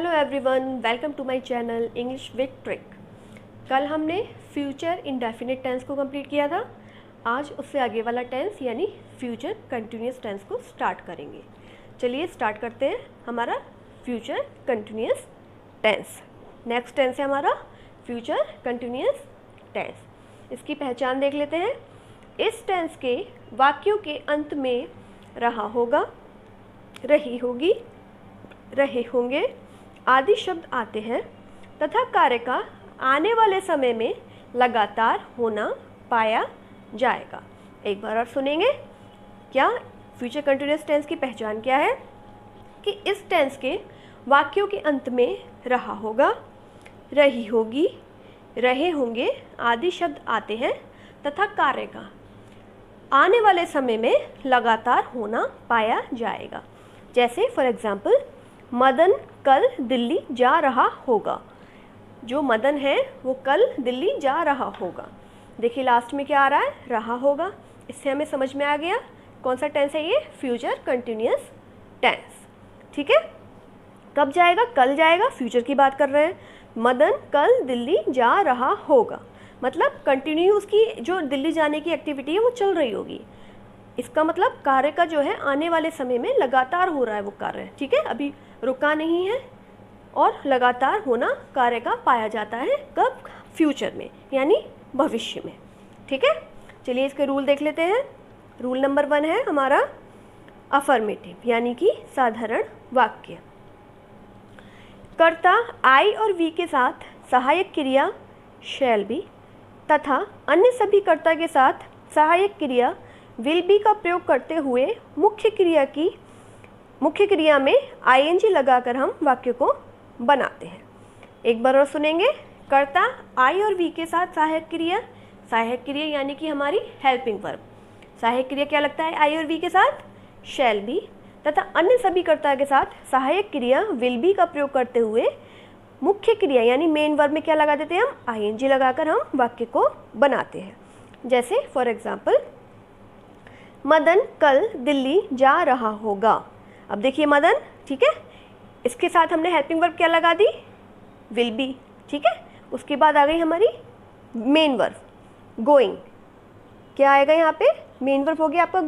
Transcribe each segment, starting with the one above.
Hello everyone, welcome to my channel English with trick. कल हमने future indefinite tense को complete किया था। आज उससे आगे वाला टेंस यानी फ्यूचर कंटिन्यूस टेंस को स्टार्ट करेंगे। चलिए स्टार्ट करते हैं हमारा future continuous tense. Next tense है हमारा फ्यूचर कंटिन्यूस टेंस। इसकी पहचान देख लेते हैं। इस टेंस के वाक्यों के अंत में रहा होगा, रही होगी, रहे होंगे आदि शब्द आते हैं तथा कार्य का आने वाले समय में लगातार होना पाया जाएगा। एक बार और सुनेंगे। क्या फ्यूचर कंटिन्यूअस टेंस की पहचान क्या है? कि इस टेंस के वाक्यों के अंत में रहा होगा, रही होगी, रहे होंगे आदि शब्द आते हैं तथा कार्य का आने वाले समय में लगातार होना पाया जाएगा। जैसे फॉर एग्जाम्पल, मदन कल दिल्ली जा रहा होगा। जो मदन है वो कल दिल्ली जा रहा होगा। देखिए लास्ट में क्या आ रहा है, रहा होगा। इससे हमें समझ में आ गया कौन सा टेंस है ये, फ्यूचर कंटिन्यूअस टेंस। ठीक है, कब जाएगा? कल जाएगा, फ्यूचर की बात कर रहे हैं। मदन कल दिल्ली जा रहा होगा, मतलब कंटिन्यू उसकी जो दिल्ली जाने की एक्टिविटी है वो चल रही होगी। इसका मतलब कार्य का जो है आने वाले समय में लगातार हो रहा है वो कार्य। ठीक है, अभी रुका नहीं है और लगातार होना कार्य का पाया जाता है। कब? फ्यूचर में, यानी भविष्य में। ठीक है, चलिए इसके रूल देख लेते हैं। रूल नंबर 1 है हमारा अफर्मेटिव, यानी कि साधारण वाक्य। कर्ता आई और वी के साथ सहायक क्रिया शैल बी तथा अन्य सभी कर्ता के साथ सहायक क्रिया विल बी का प्रयोग करते हुए मुख्य क्रिया में आईएनजी लगाकर हम वाक्य को बनाते हैं। एक बार और सुनेंगे। कर्ता आई और वी के साथ सहायक क्रिया यानी कि हमारी हेल्पिंग वर्ब। सहायक क्रिया क्या लगता है आई और वी के साथ? शैल बी तथा अन्य सभी कर्ता के साथ सहायक क्रिया विल बी का प्रयोग करते हुए मुख्य क्रिया यानी मेन वर्ब में क्या लगा देते हैं हम? आईएनजी लगाकर हम वाक्य को बनाते हैं। जैसे फॉर एग्जाम्पल, मदन कल दिल्ली जा रहा होगा। अब देखिए मदन, ठीक है, इसके साथ हमने हेल्पिंग वर्ब क्या लगा दी? Will be. ठीक है, उसके बाद आ गई हमारी मेन वर्ब गोइंग। क्या आएगा यहाँ पे? मेन वर्ब हो गया आपका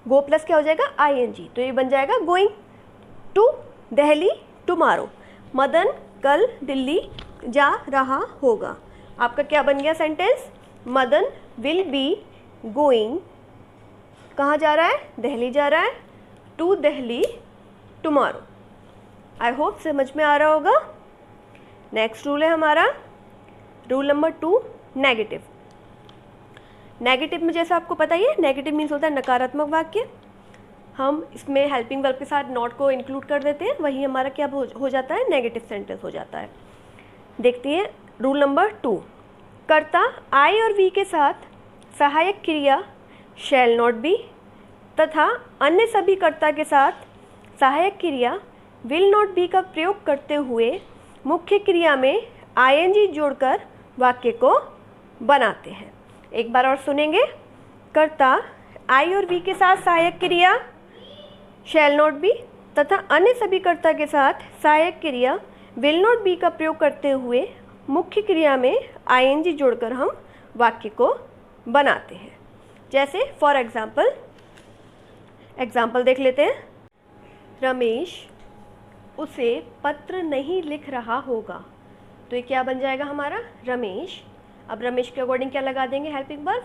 गो प्लस क्या हो जाएगा? आईएनजी। तो ये बन जाएगा going to Delhi tomorrow. Madan कल दिल्ली जा रहा होगा। आपका क्या बन गया sentence? Madan will be going, कहाँ जा रहा है? दिल्ली जा रहा है, to Delhi tomorrow. I hope समझ में आ रहा होगा। नेक्स्ट रूल है हमारा रूल नंबर 2 नेगेटिव। नेगेटिव में जैसा आपको पता ही है, नेगेटिव मीन्स होता है नकारात्मक वाक्य। हम इसमें हेल्पिंग वर्ब के साथ नॉट को इंक्लूड कर देते हैं, वही हमारा क्या हो जाता है? नेगेटिव सेंटेंस हो जाता है। देखते हैं रूल नंबर 2। कर्ता आई और वी के साथ सहायक क्रिया शैल नॉट बी तथा अन्य सभी कर्ता के साथ सहायक क्रिया विल नॉट बी का प्रयोग करते हुए मुख्य क्रिया में आईएनजी जोड़कर वाक्य को बनाते हैं। एक बार और सुनेंगे। कर्ता आई और वी के साथ सहायक क्रिया शैल नॉट बी तथा अन्य सभी कर्ता के साथ सहायक क्रिया विल नॉट बी का प्रयोग करते हुए मुख्य क्रिया में आईएनजी जोड़कर हम वाक्य को बनाते हैं। जैसे फॉर एग्जाम्पल देख लेते हैं। रमेश उसे पत्र नहीं लिख रहा होगा। तो ये क्या बन जाएगा हमारा? रमेश। अब रमेश के अकॉर्डिंग क्या लगा देंगे? Helping verb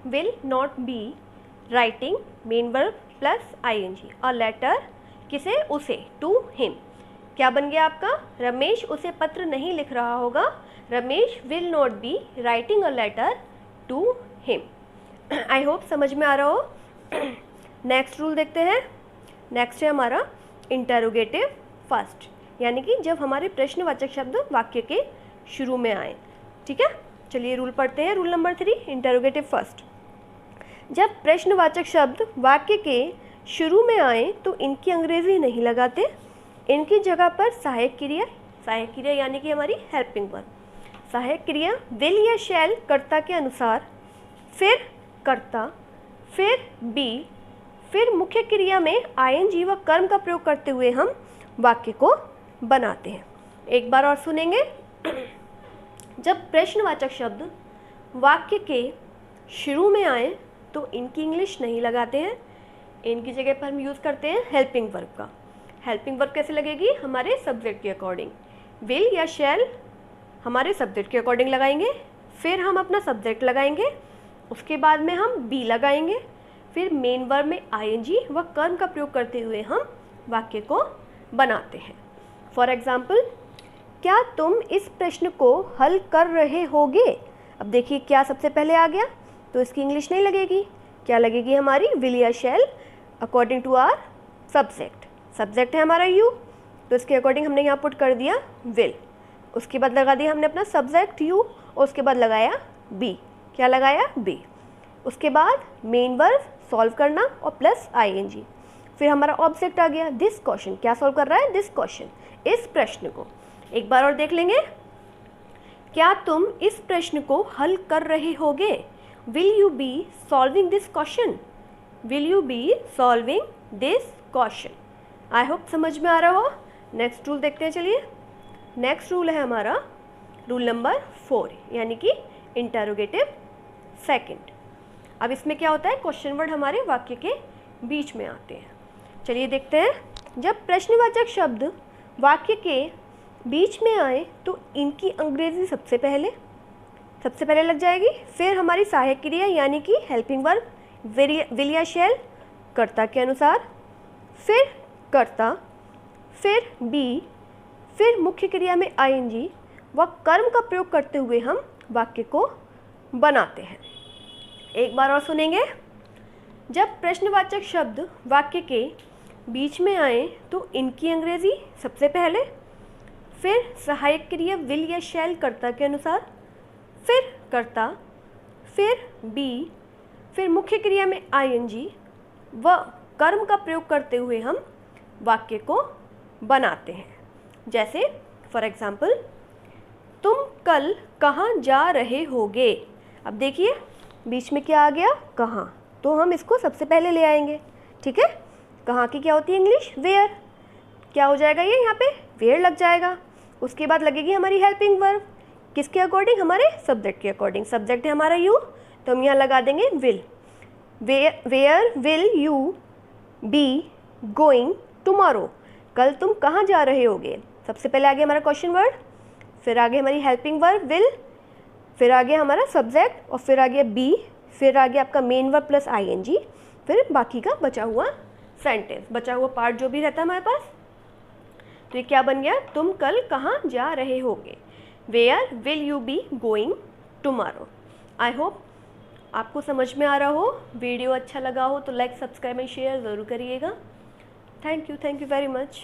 will not be writing main verb plus ING और लेटर किसे? उसे, टू हिम। क्या बन गया आपका? रमेश उसे पत्र नहीं लिख रहा होगा। Ramesh will not be writing a letter to him. I hope समझ में आ रहा हो। नेक्स्ट रूल देखते हैं। नेक्स्ट है हमारा इंटरोगेटिव फर्स्ट, यानी कि जब हमारे प्रश्नवाचक शब्द वाक्य के शुरू में आए। ठीक है, चलिए रूल पढ़ते हैं। Rule number 3 interrogative first. जब प्रश्नवाचक शब्द वाक्य के शुरू में आए तो इनकी अंग्रेजी नहीं लगाते। इनकी जगह पर सहायक क्रिया यानी कि हमारी हेल्पिंग वर्ब, सहायक क्रिया विल या शैल कर्ता के अनुसार, फिर कर्ता, फिर बी, फिर मुख्य क्रिया में आईएनजी व कर्म का प्रयोग करते हुए हम वाक्य को बनाते हैं। एक बार और सुनेंगे। जब प्रश्नवाचक शब्द वाक्य के शुरू में आए तो इनकी इंग्लिश नहीं लगाते हैं, इनकी जगह पर हम यूज़ करते हैं हेल्पिंग वर्ब का। हेल्पिंग वर्ब कैसे लगेगी? हमारे सब्जेक्ट के अकॉर्डिंग। विल या शैल हमारे सब्जेक्ट के अकॉर्डिंग लगाएंगे, फिर हम अपना सब्जेक्ट लगाएंगे, उसके बाद में हम बी लगाएंगे, फिर मेन वर्ब में आईएनजी व कर्म का प्रयोग करते हुए हम वाक्य को बनाते हैं। फॉर एग्जाम्पल, क्या तुम इस प्रश्न को हल कर रहे होगे? अब देखिए क्या सबसे पहले आ गया, तो इसकी इंग्लिश नहीं लगेगी, क्या लगेगी हमारी? विल या shall according to our subject. Subject है हमारा यू, तो इसके अकॉर्डिंग हमने यहाँ पुट कर दिया विल। उसके बाद लगा दिया हमने अपना सब्जेक्ट यू और उसके बाद लगाया बी। क्या लगाया? बी। उसके बाद मेन वर्ब सॉल्व करना और प्लस आईएनजी। फिर हमारा ऑब्जेक्ट आ गया दिस क्वेश्चन। क्या सॉल्व कर रहा है? दिस क्वेश्चन, इस प्रश्न को। एक बार और देख लेंगे। क्या तुम इस प्रश्न को हल कर रहे होगे? Will you be solving this question? Will you be solving this question? I hope समझ में आ रहा हो। नेक्स्ट रूल देखते हैं, चलिए। नेक्स्ट रूल है हमारा रूल नंबर 4, यानी कि इंटरोगेटिव सेकंड। अब इसमें क्या होता है? क्वेश्चन वर्ड हमारे वाक्य के बीच में आते हैं। चलिए देखते हैं। जब प्रश्नवाचक शब्द वाक्य के बीच में आए तो इनकी अंग्रेजी सबसे पहले लग जाएगी। फिर हमारी सहायक क्रिया यानी कि हेल्पिंग वर्ब विल या शैल कर्ता के अनुसार, फिर कर्ता, फिर बी, फिर मुख्य क्रिया में आईएनजी व कर्म का प्रयोग करते हुए हम वाक्य को बनाते हैं। एक बार और सुनेंगे। जब प्रश्नवाचक शब्द वाक्य के बीच में आए तो इनकी अंग्रेजी सबसे पहले, फिर सहायक क्रिया विल या शैल कर्ता के अनुसार, फिर कर्ता, फिर बी, फिर मुख्य क्रिया में आईएनजी व कर्म का प्रयोग करते हुए हम वाक्य को बनाते हैं। जैसे फॉर एग्जाम्पल, तुम कल कहाँ जा रहे होगे? अब देखिए बीच में क्या आ गया? कहाँ, तो हम इसको सबसे पहले ले आएंगे। ठीक है, कहाँ की क्या होती है इंग्लिश? वेयर। क्या हो जाएगा ये? यहाँ पे वेयर लग जाएगा। उसके बाद लगेगी हमारी हेल्पिंग वर्ब, किसके अकॉर्डिंग? हमारे सब्जेक्ट के अकॉर्डिंग। सब्जेक्ट है हमारा यू, तो हम यहाँ लगा देंगे will. Where will you be going tomorrow? कल तुम कहाँ जा रहे होगे? सबसे पहले आ गया हमारा क्वेश्चन वर्ड, फिर आगे हमारी हेल्पिंग वर्ब विल, फिर आ गया हमारा सब्जेक्ट और फिर आ गया बी, फिर आ गया आपका मेन वर्ब प्लस आईएनजी, फिर बाकी का बचा हुआ सेंटेंस, बचा हुआ पार्ट जो भी रहता है हमारे पास। तो ये क्या बन गया? तुम कल कहाँ जा रहे होगे? Where will you be going tomorrow? I hope आपको समझ में आ रहा हो। वीडियो अच्छा लगा हो तो लाइक, सब्सक्राइब एंड शेयर ज़रूर करिएगा। Thank you very much.